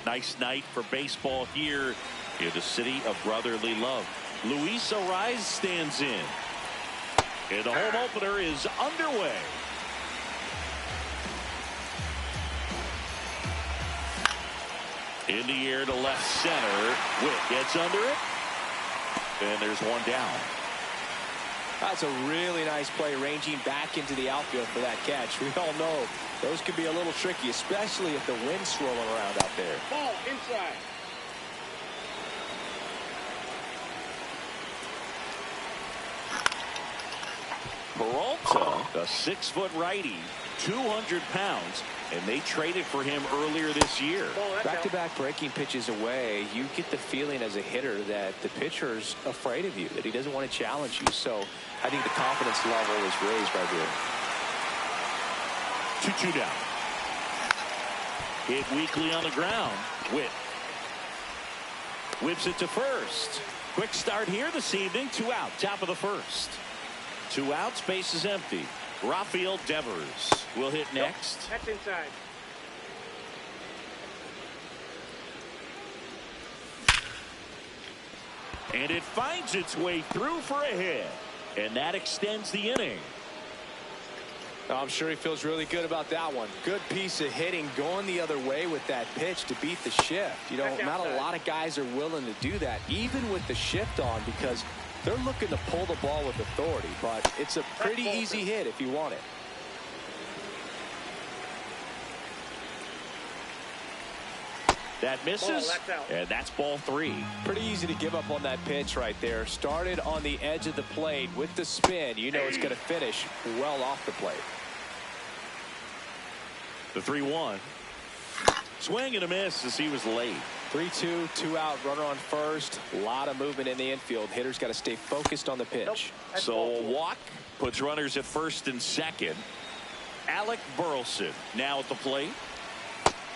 Nice night for baseball here in the city of brotherly love. Luis Ariz stands in. And the home opener is underway. In the air to left center. Witt gets under it. And there's one down. That's a really nice play, ranging back into the outfield for that catch. We all know those can be a little tricky, especially if the wind's swirling around out there. Ball inside. Peralta, a 6-foot righty, 200 pounds, and they traded for him earlier this year. Back-to-back breaking pitches away, you get the feeling as a hitter that the pitcher's afraid of you, that he doesn't want to challenge you. So I think the confidence level is raised right here. 2-2 down. Hit weakly on the ground. Witt whips it to first. Quick start here this evening. 2 out, top of the first. 2 outs, base is empty. Rafael Devers will hit next. That's inside. And it finds its way through for a hit. And that extends the inning. I'm sure he feels really good about that one. Good piece of hitting, going the other way with that pitch to beat the shift. You know, not a lot of guys are willing to do that, even with the shift on, because they're looking to pull the ball with authority. But it's a pretty easy hit if you want it. That misses, and that's ball 3. Pretty easy to give up on that pitch right there. Started on the edge of the plate with the spin. You know it's going to finish well off the plate. The 3-1. Swing and a miss as he was late. 3-2, 2 out, runner on first. A lot of movement in the infield. Hitter's got to stay focused on the pitch. So a walk puts runners at first and second. Alec Burleson now at the plate.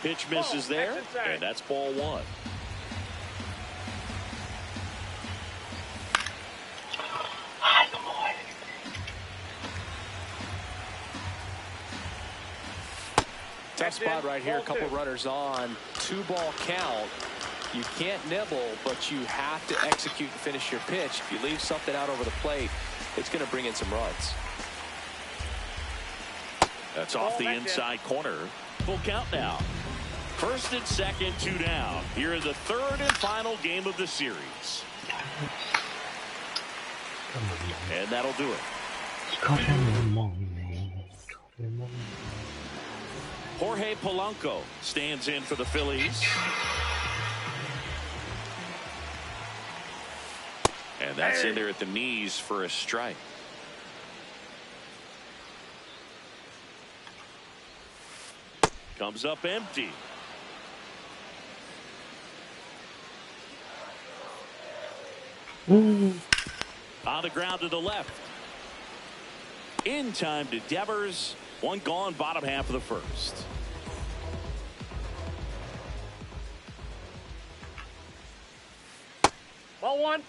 Pitch misses there, and that's ball 1. Tough spot right here. A couple runners on. 2-ball count. You can't nibble, but you have to execute and finish your pitch. If you leave something out over the plate, it's going to bring in some runs. That's off the inside corner. Full count now. First and second, 2 down. Here in the 3rd and final game of the series. And that'll do it. Jorge Polanco stands in for the Phillies. And that's in there at the knees for a strike. Comes up empty. On the ground to the left. In time to Devers. 1 gone, bottom half of the first. Ball 1.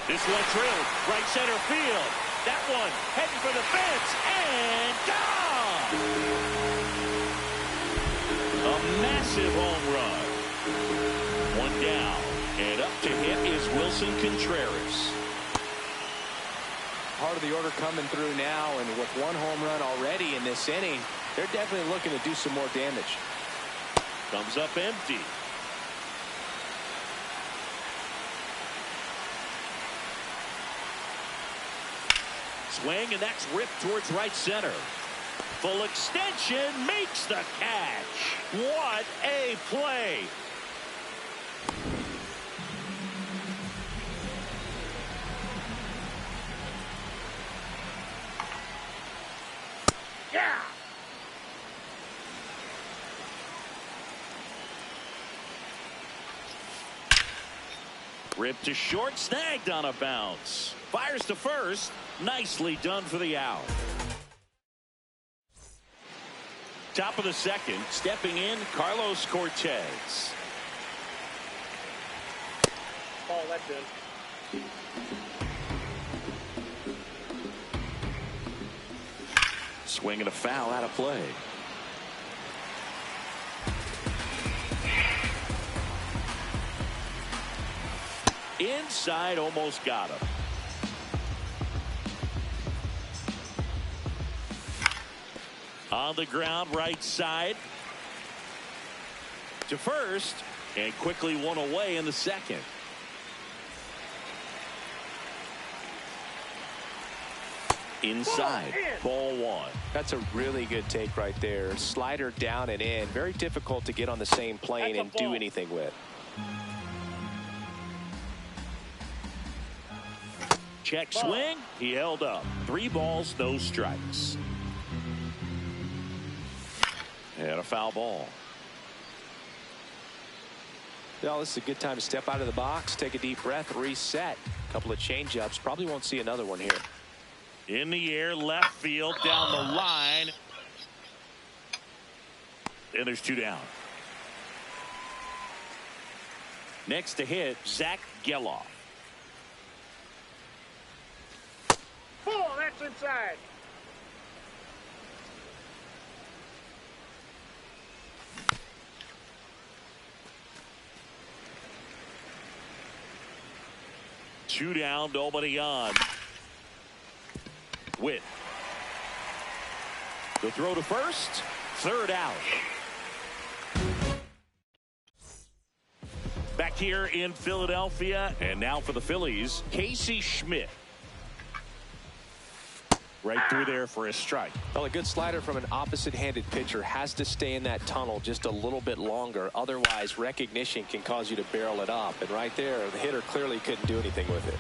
This one drilled right center field. That one heading for the fence and gone. A massive home run. 1 down, and up to hit is Wilson Contreras. Part of the order coming through now, and with 1 home run already in this inning, they're definitely looking to do some more damage. Comes up empty. Swing, and that's ripped towards right center. Full extension, makes the catch. What a play. Yeah. Ripped to short, snagged on a bounce. Fires to first. Nicely done for the out. Top of the second, stepping in, Carlos Cortez. Ball, that's in. Swing and a foul out of play. Inside, almost got him. On the ground, right side. To first, and quickly one away in the second. Inside, ball one. That's a really good take right there. Slider down and in. Very difficult to get on the same plane and do anything with. Check swing. He held up. 3 balls, no strikes. And a foul ball. Well, this is a good time to step out of the box, take a deep breath, reset. A couple of changeups. Probably won't see another one here. In the air, left field, down the line. And there's 2 down. Next to hit, Zach Geloff. Ball, that's inside. Two down, nobody on. Witt. The throw to first. Third out. Back here in Philadelphia, and now for the Phillies, Casey Schmidt. Right through there for a strike. Well, a good slider from an opposite-handed pitcher has to stay in that tunnel just a little bit longer. Otherwise, recognition can cause you to barrel it up. And right there, the hitter clearly couldn't do anything with it.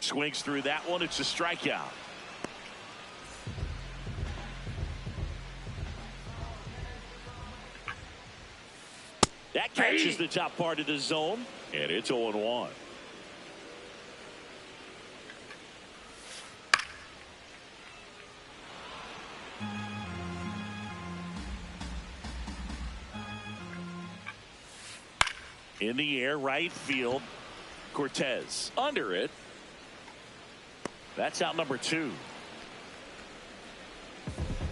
Swings through that one. It's a strikeout. That catches the top part of the zone, and it's 0-1. In the air, right field. Cortez under it. That's out number 2.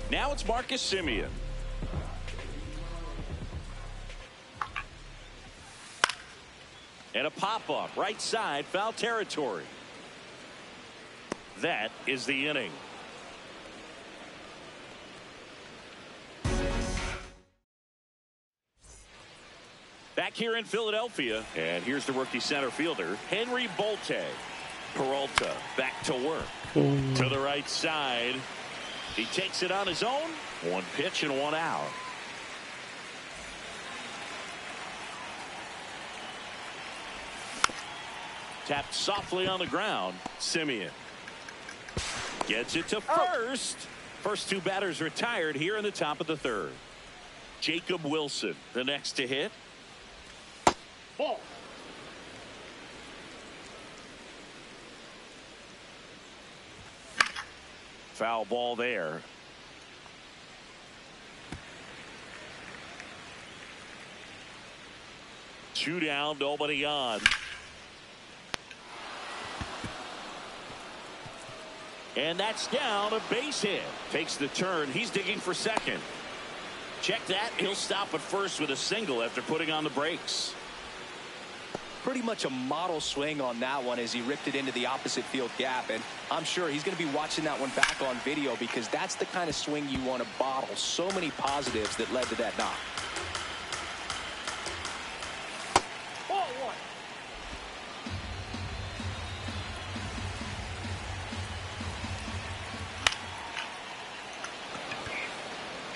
Now it's Marcus Semien. And a pop-up, right side, foul territory. That is the inning. Back here in Philadelphia, and here's the rookie center fielder, Henry Bolte. Peralta back to work. To the right side. He takes it on his own. 1 pitch and 1 out. Tapped softly on the ground. Semien gets it to first. First 2 batters retired here in the top of the 3rd. Jacob Wilson, the next to hit. Ball. Foul ball there. Two down, nobody on. And that's down, a base hit. Takes the turn. He's digging for second. Check that. He'll stop at first with a single after putting on the brakes. Pretty much a model swing on that one as he ripped it into the opposite field gap. And I'm sure he's going to be watching that one back on video because that's the kind of swing you want to bottle. So many positives that led to that knock. Ball 1.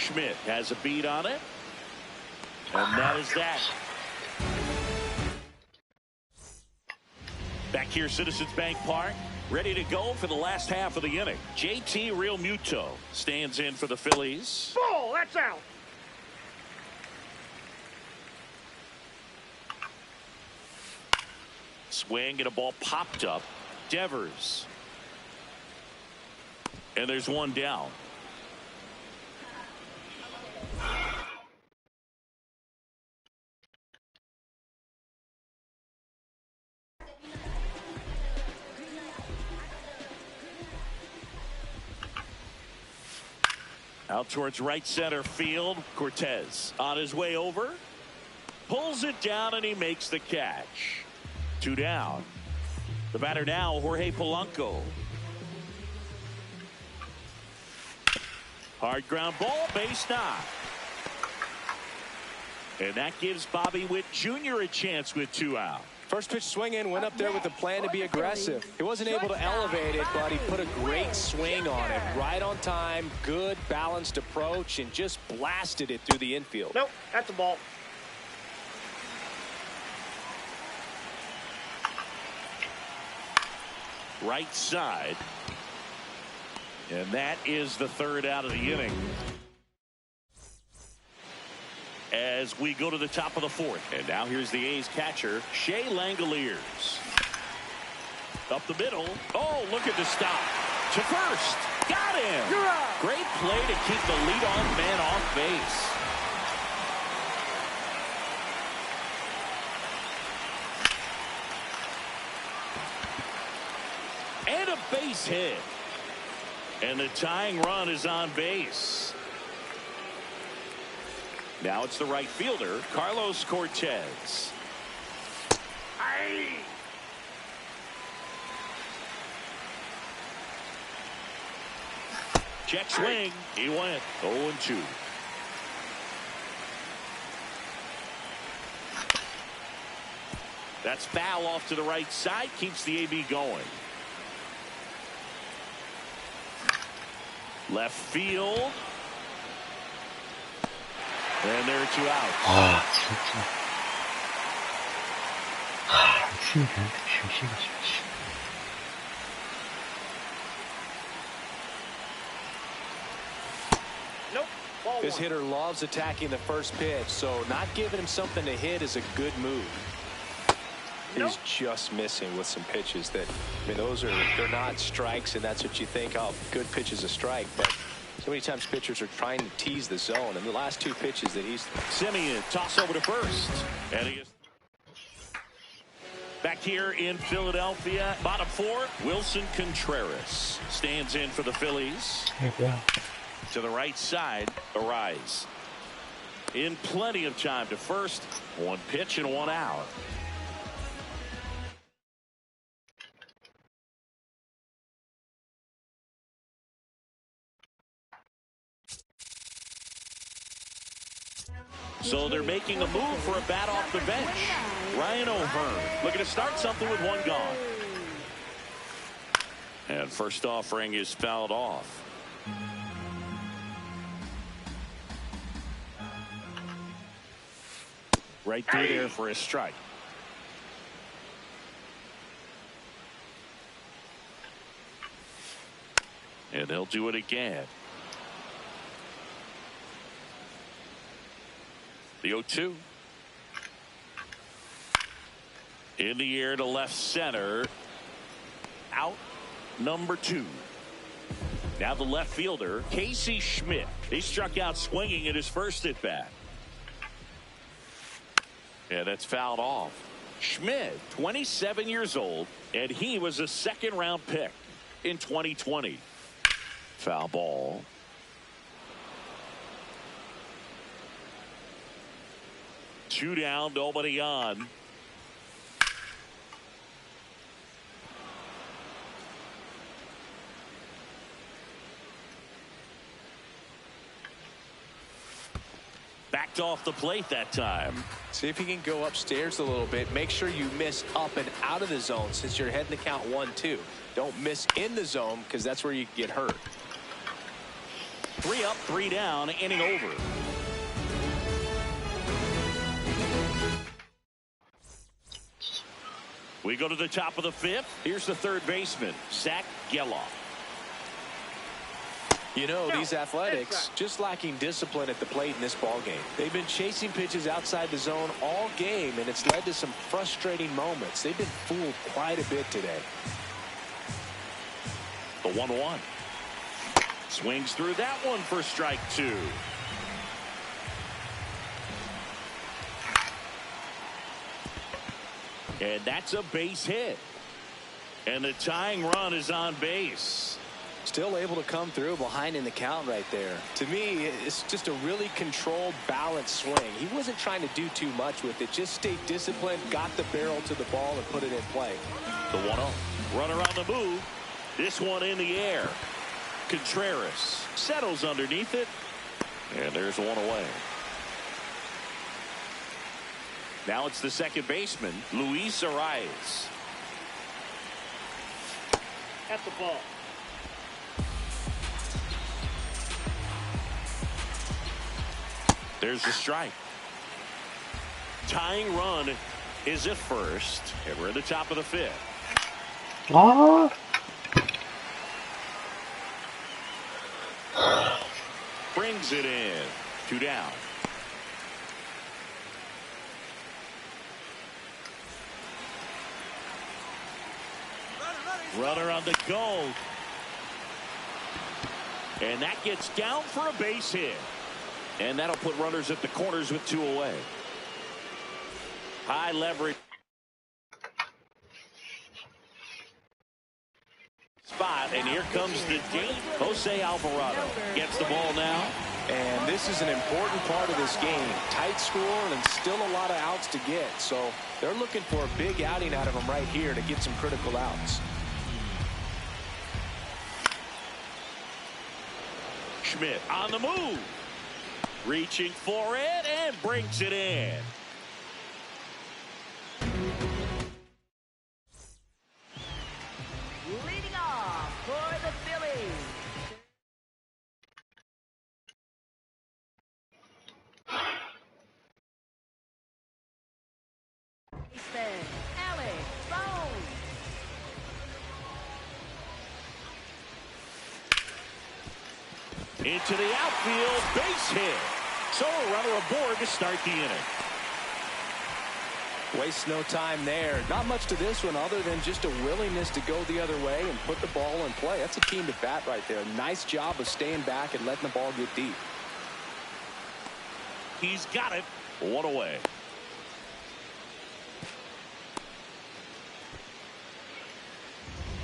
Schmidt has a beat on it. And that is that. Back here, Citizens Bank Park, ready to go for the last half of the inning. JT Realmuto stands in for the Phillies. Ball, that's out. Swing and a ball popped up. Devers. And there's one down. Out towards right center field. Cortez on his way over. Pulls it down and he makes the catch. 2 down. The batter now, Jorge Polanco. Hard ground ball, base knock. And that gives Bobby Witt Jr. a chance with 2 out. First pitch swing in, went up there with the plan to be aggressive. He wasn't able to elevate it, but he put a great swing on it. Right on time, good balanced approach, and just blasted it through the infield. Nope, that's a ball. Right side. And that is the 3rd out of the inning. As we go to the top of the 4th. And now here's the A's catcher, Shea Langoliers. Up the middle. Oh, look at the stop. To first. Got him. Great play to keep the leadoff man off base. And a base hit. And the tying run is on base. Now it's the right fielder, Carlos Cortez. Aye. Check swing. He went 0-2. That's foul off to the right side. Keeps the AB going. Left field. And there are 2 outs. 아, 진짜. 팀한테 주시가 좋지. Nope, ball This 1. hitter loves attacking the first pitch, so not giving him something to hit is a good move. Nope. He's just missing with some pitches that, I mean, they're not strikes, and that's what you think, oh, good pitch is a strike, but so many times pitchers are trying to tease the zone, and the last 2 pitches that he's... Simeon toss over to first. And he is back here in Philadelphia. Bottom 4, Wilson Contreras stands in for the Phillies. 아이고야. To the right side, Arise. In plenty of time to first. 1 pitch and 1 out. So they're making a move for a bat off the bench. Ryan O'Hearn looking to start something with 1 gone. And first offering is fouled off. Right through there for a strike. And they'll do it again. The 0-2. In the air to left center. Out number 2. Now the left fielder, Casey Schmidt. He struck out swinging at his first at bat. And that's fouled off. Schmidt, 27 years old, and he was a 2nd-round pick in 2020. Foul ball. Two down, nobody on. Backed off the plate that time. See if you can go upstairs a little bit. Make sure you miss up and out of the zone since you're heading to count 1-2. Don't miss in the zone because that's where you get hurt. 3 up, 3 down, inning over. We go to the top of the 5th. Here's the third baseman, Zach Geloff. You know, these Athletics just lacking discipline at the plate in this ball game. They've been chasing pitches outside the zone all game, and it's led to some frustrating moments. They've been fooled quite a bit today. The 1-1. Swings through that one for strike 2. And that's a base hit. And the tying run is on base. Still able to come through behind in the count right there. To me, it's just a really controlled, balanced swing. He wasn't trying to do too much with it. Just stayed disciplined, got the barrel to the ball, and put it in play. The 1-0. Runner on the move. This one in the air. Contreras settles underneath it. And there's one away. Now it's the second baseman, Luis Arias. At the ball. There's the strike. Tying run is at first. And we're at the top of the 5th. 아, Brings it in. 2 down. Runner on the go. And that gets down for a base hit. And that'll put runners at the corners with 2 away. High leverage spot, and here comes the deep. Jose Alvarado gets the ball now. And this is an important part of this game. Tight score and still a lot of outs to get. So they're looking for a big outing out of him right here to get some critical outs. Schmidt on the move. Reaching for it and brings it in. Leading off for the Phillies. Baseman Alex Bones. Into the outfield, base hit. So a runner aboard to start the inning. Waste no time there. Not much to this one other than just a willingness to go the other way and put the ball in play. That's a team to bat right there. Nice job of staying back and letting the ball get deep. He's got it. 1 away.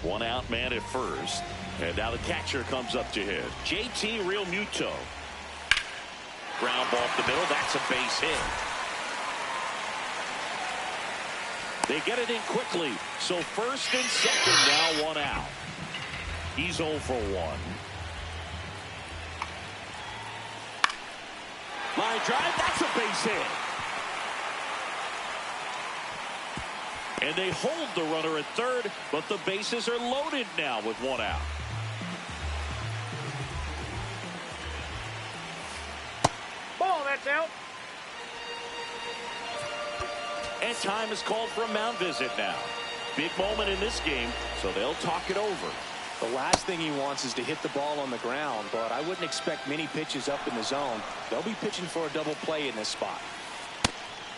One out man at first. And now the catcher comes up to hit. JT Realmuto. Ground ball up the middle. That's a base hit. They get it in quickly. So first and second, now 1 out. He's 0 for 1. Line drive. That's a base hit. And they hold the runner at third, but the bases are loaded now with 1 out. Ball, that's out. And time is called for a mound visit now. Big moment in this game, so they'll talk it over. The last thing he wants is to hit the ball on the ground, but I wouldn't expect many pitches up in the zone. They'll be pitching for a double play in this spot.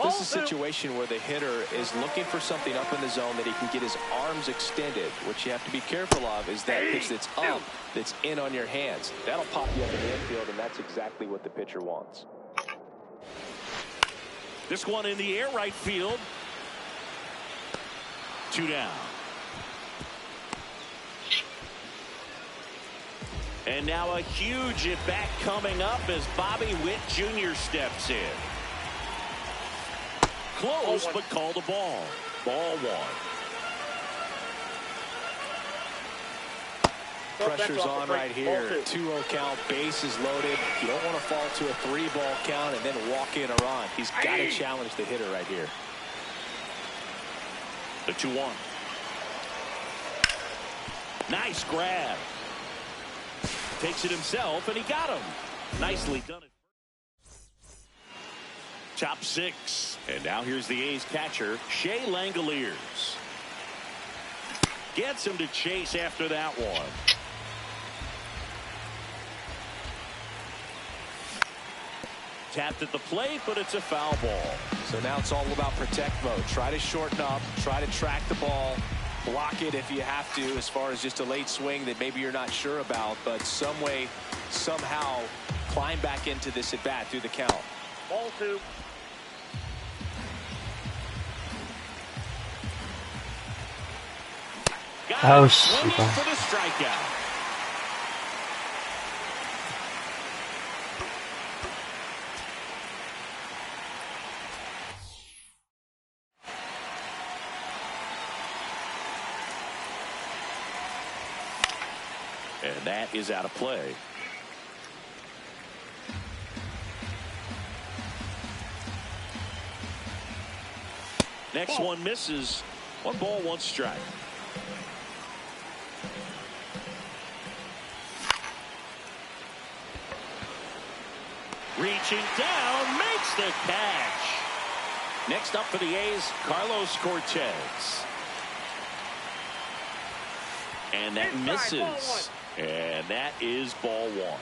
This is a situation where the hitter is looking for something up in the zone that he can get his arms extended. What you have to be careful of is that pitch that's up, that's in on your hands. That'll pop you up in the infield, and that's exactly what the pitcher wants. This one in the air right field. 2 down. And now a huge at-bat coming up as Bobby Witt Jr. steps in. Close, but called a ball. Ball 1. Pressure's on right here. 2-0 count, bases loaded. You don't want to fall to a 3-ball count and then walk in a run. He's got to challenge the hitter right here. The 2-1. Nice grab. takes it himself, and he got him. Nicely done. Top 6. And now here's the A's catcher, Shea Langoliers. Gets him to chase after that one. Tapped at the plate, but it's a foul ball. So now it's all about protect mode. Try to shorten up, try to track the ball, block it if you have to, as far as just a late swing that maybe you're not sure about, but some way, somehow climb back into this at bat through the count. Ball 2. Got it. Swinging for the strikeout. And that is out of play. Next one misses. 1 ball, 1 strike. Reaching down, makes the catch. Next up for the A's, Carlos Cortez. And that misses. And that is ball 1.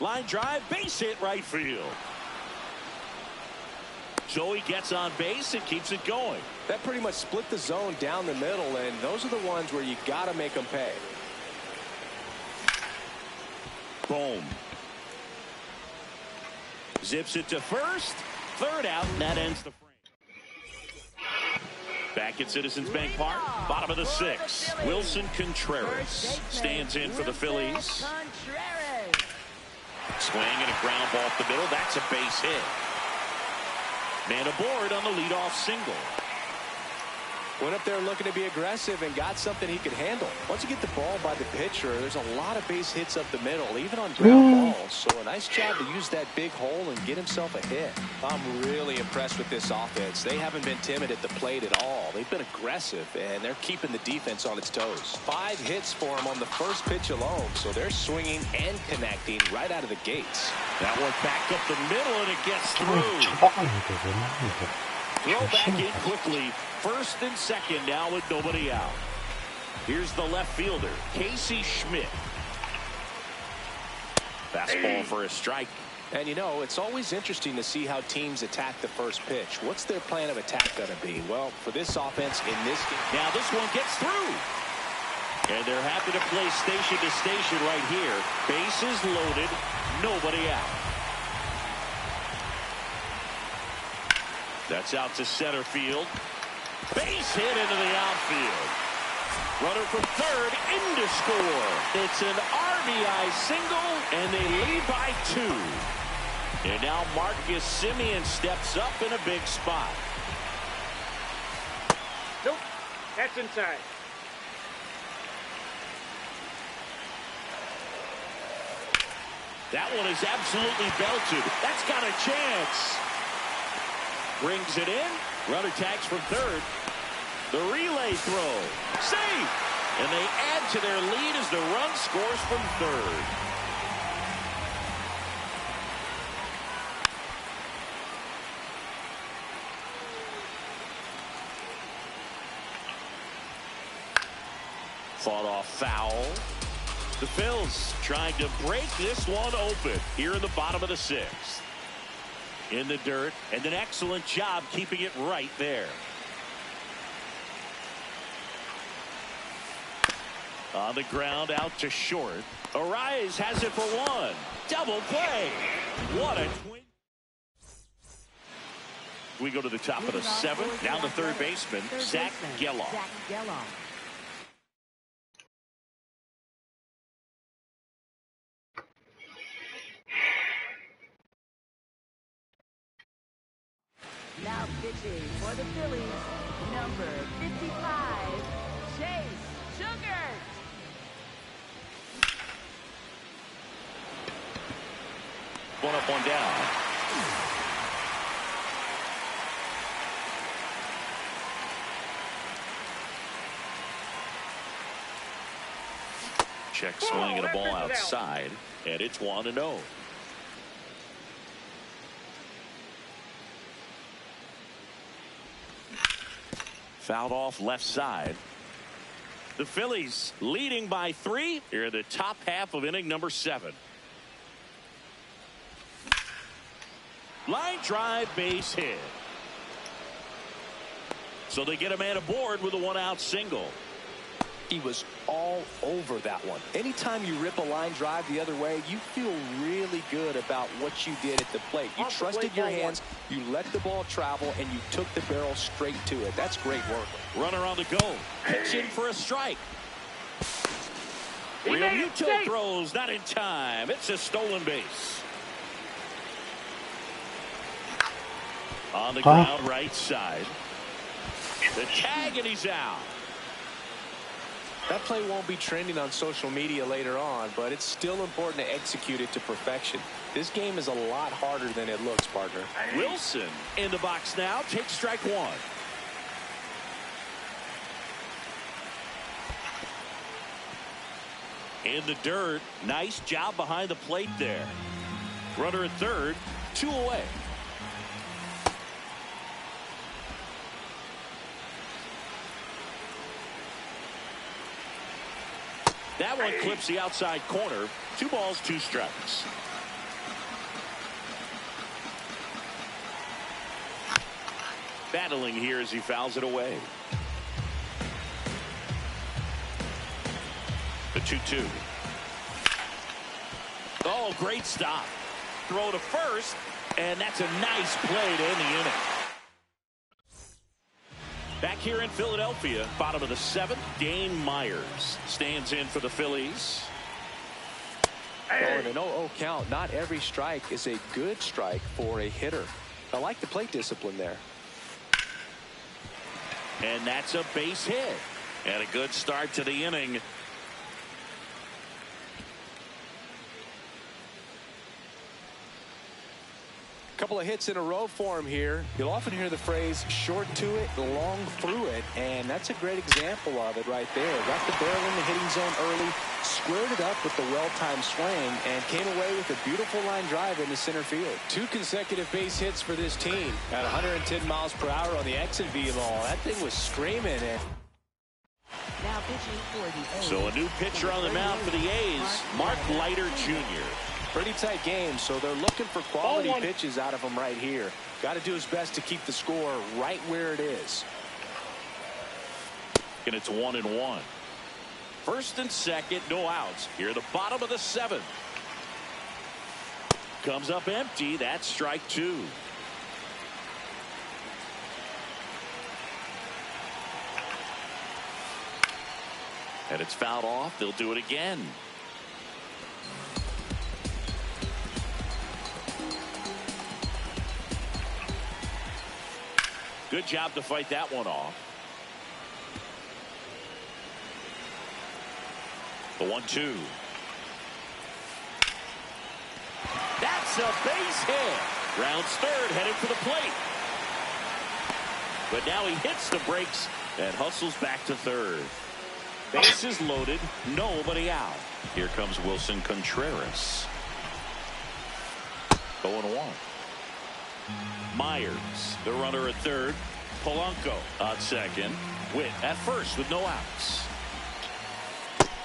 Line drive, base hit right field. So he gets on base and keeps it going. That pretty much split the zone down the middle, and those are the ones where you got to make them pay. Boom. Zips it to first. Third out, and that ends the frame. Back at Citizens Bank Park, bottom of the 6th. Wilson Contreras stands in for the Phillies. Swing and a ground ball up the middle. That's a base hit. Man aboard on the leadoff single. Went up there looking to be aggressive and got something he could handle. Once you get the ball by the pitcher, there's a lot of base hits up the middle, even on ground balls. So a nice job to use that big hole and get himself a hit. I'm really impressed with this offense. They haven't been timid at the plate at all. They've been aggressive, and they're keeping the defense on its toes. 5 hits for him on the first pitch alone, so they're swinging and connecting right out of the gates. That one back up the middle, and it gets through. Throw back in quickly. First and second now with nobody out. Here's the left fielder, Casey Schmidt. Fastball for a strike. And you know, it's always interesting to see how teams attack the first pitch. What's their plan of attack going to be? Well, for this offense in this game. Now this one gets through. And they're happy to play station to station right here. Bases loaded, nobody out. That's out to center field. Base hit into the outfield. Runner from third in to score. It's an RBI single, and they lead by 2. And now Marcus Semien steps up in a big spot. Nope. That's inside. That one is absolutely belted. That's got a chance. Brings it in. Runner tags from third. The relay throw. Safe. And they add to their lead as the run scores from third. Fought off foul. The Phils trying to break this one open here in the bottom of the 6th. In the dirt, and an excellent job keeping it right there. On the ground, out to short. Arias has it for 1. Double play. What a twin. We go to the top of the 7th. Now the third baseman, Zach Geloff. Now pitching for the Phillies, number 55, Chase Sugar. One up, one down. Check swinging a ball outside, and it's 1-0. Fouled off left side. The Phillies leading by 3 here in the top half of inning number 7. Line drive, base hit. So they get a man aboard with a 1-out single. He was all over that one. Anytime you rip a line drive the other way, you feel really good about what you did at the plate. You trusted your hands, you let the ball travel, and you took the barrel straight to it. That's great work. Runner on the go. Pitch in for a strike. Realmuto throws not in time. It's a stolen base. On the ground, right side. The tag, and he's out. That play won't be trending on social media later on, but it's still important to execute it to perfection. This game is a lot harder than it looks, partner. Wilson in the box now. Takes strike 1. In the dirt. Nice job behind the plate there. Runner at third. 2 away. That one clips the outside corner. 2 balls, 2 strikes. Battling here as he fouls it away. The 2-2. Oh, great stop. Throw to first, and that's a nice play to end the inning. Back here in Philadelphia, bottom of the 7th, Dane Myers stands in for the Phillies. Oh, and an 0-0 count. Not every strike is a good strike for a hitter. I like the plate discipline there. And that's a base hit. And a good start to the inning. Couple of hits in a row for him here. You'll often hear the phrase short to it, long through it, and that's a great example of it right there. Got the barrel in the hitting zone early, squared it up with the well-timed swing, and came away with a beautiful line drive into center field. 2 consecutive base hits for this team at 110 miles per hour on the exit velo. That thing was screaming. And Now pitching for the A's. So a new pitcher on the mound for the A's, Mark Leiter Jr. pretty tight game, so they're looking for quality pitches out of him right here. Got to do his best to keep the score right where it is. And it's 1-1. First and second, no outs. Here at the bottom of the 7th. Comes up empty. That's strike 2. And it's fouled off. They'll do it again. Good job to fight that one off. The 1-2. That's a base hit. Rounds third, headed for the plate. But now he hits the brakes and hustles back to third. Bases loaded, nobody out. Here comes Wilson Contreras. 0-1. Myers, the runner at third. Polanco on second. Witt at first with no outs.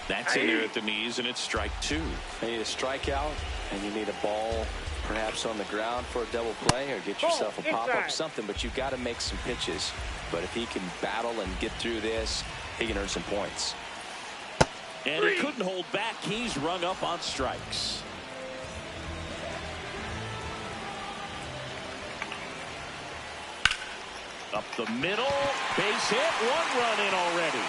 That's in there at the knees, and it's strike 2. You need a strikeout, and you need a ball perhaps on the ground for a double play, or get yourself a pop-up, something, but you've got to make some pitches. But if he can battle and get through this, he can earn some points. And he couldn't hold back. He's rung up on strikes. Up the middle, base hit, 1 run in already.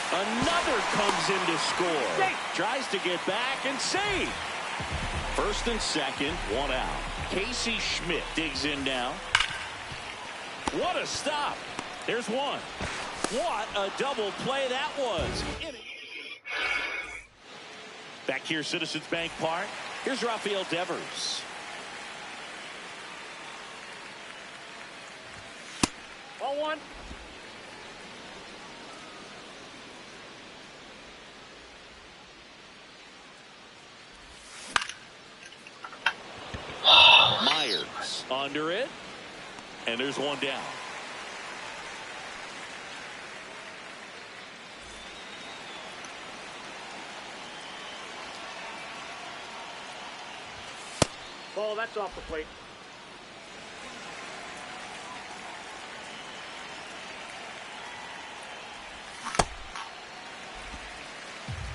Another comes in to score. Tries to get back and save. First and second, 1 out. Casey Schmidt digs in now. What a stop. There's 1. What a double play that was. Back here, Citizens Bank Park. Here's Rafael Devers. 0-1. Under it. And there's one down. Ball, that's off the plate.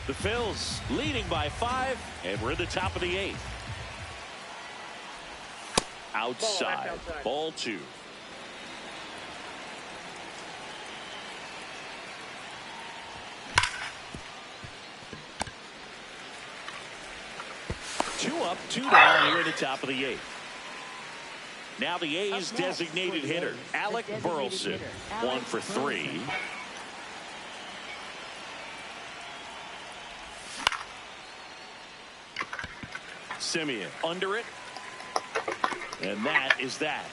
The Phils leading by 5, and we're at the top of the 8th. Outside. Ball 2. Two up, 2 down here at the top of the 8th. Now the A's designated hitter, Alec Burleson, 1 for 3. Simeon under it. And that is that.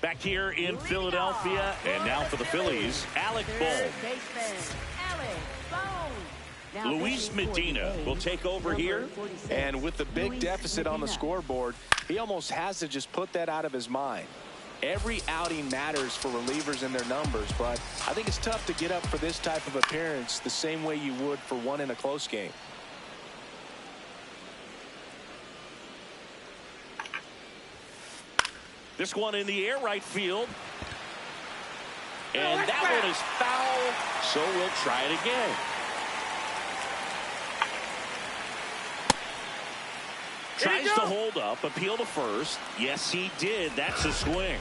Back here in Philadelphia, and now for the Phillies, Alec Bohm. Luis Medina will take over here. And with the big deficit on the scoreboard, he almost has to just put that out of his mind. Every outing matters for relievers and their numbers, but I think it's tough to get up for this type of appearance the same way you would for one in a close game. This one in the air, right field. And that one is foul, so we'll try it again. Tries to hold up, appeal to first. Yes, he did. That's a swing.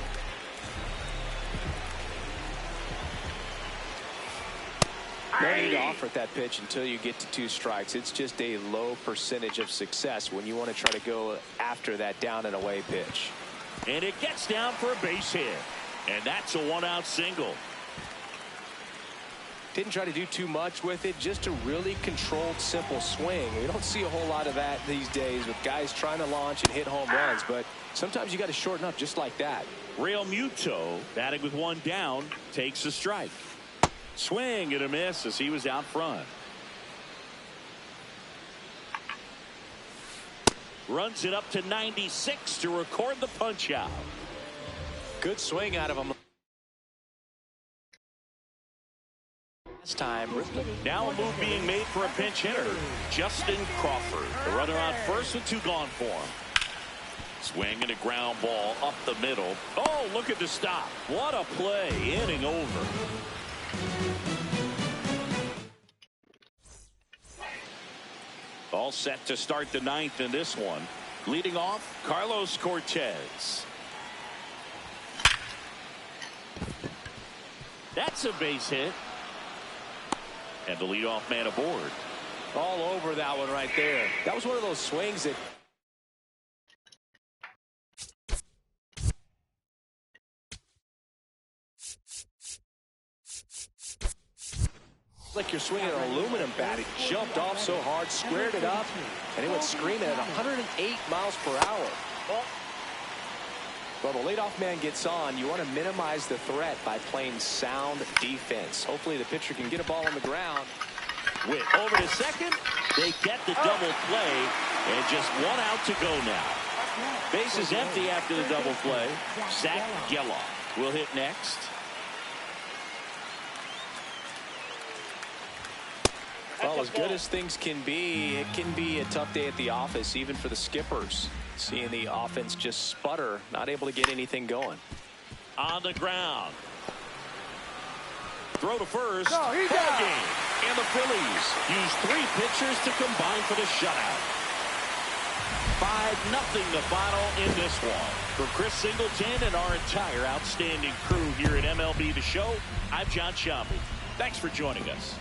No need to offer at that pitch until you get to 2 strikes. It's just a low percentage of success when you want to try to go after that down and away pitch. And it gets down for a base hit. And that's a 1-out single. Didn't try to do too much with it, just a really controlled, simple swing. We don't see a whole lot of that these days with guys trying to launch and hit home runs, but sometimes you got to shorten up just like that. Real Muto, batting with 1 down, takes a strike. Swing and a miss as he was out front. Runs it up to 96 to record the punch out. Good swing out of him. Time. Now a move being made for a pinch hitter, Justin Crawford. The runner on first with 2 gone for him. Swing and a ground ball up the middle. Oh, look at the stop. What a play. Inning over. All set to start the 9th in this one. Leading off, Carlos Cortez. That's a base hit. And the leadoff man aboard. All over that one right there. That was one of those swings that like you're swinging an aluminum bat. It jumped off so hard, squared it up, and it went screaming at 108 miles per hour. Well, the leadoff man gets on. You want to minimize the threat by playing sound defense. Hopefully the pitcher can get a ball on the ground. Witt over to second. They get the double play, and just 1 out to go now. Base is empty after the double play. Zach Geloff will hit next. Well, as good as things can be, it can be a tough day at the office, even for the skippers. Seeing the offense just sputter, not able to get anything going. On the ground. Throw to first. No, he's Ball out. game. And the Phillies use 3 pitchers to combine for the shutout. 5-0 the final in this one. For Chris Singleton and our entire outstanding crew here at MLB The Show, I'm John Sciambi. Thanks for joining us.